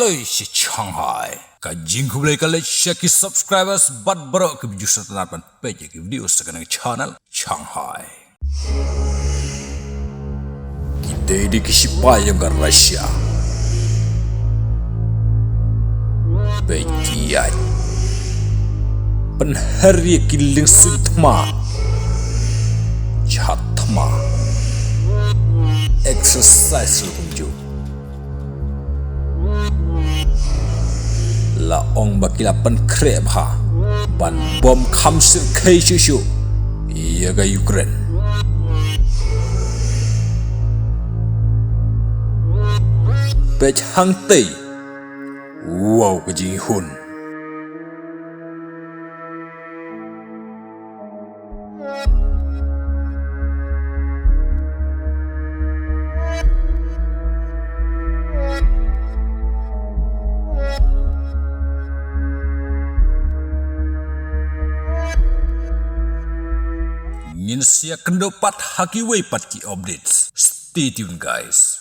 Aloi si Shanghai. Kajing ku boleh kali share ki subscribers bat berok ke video setelah page ki video sekarang channel Shanghai. Kita di kisipa yang ke Rusia. Begiat. Penhari kiling sutma. Chatma. Exercise lukunju. La ong bakila pen krep ha ban bom khamsir khai shu iya ga Ukraine pech hang tei wow ka ji hun Ngin siya kendopat haki way pat ki updates. Stay tuned guys.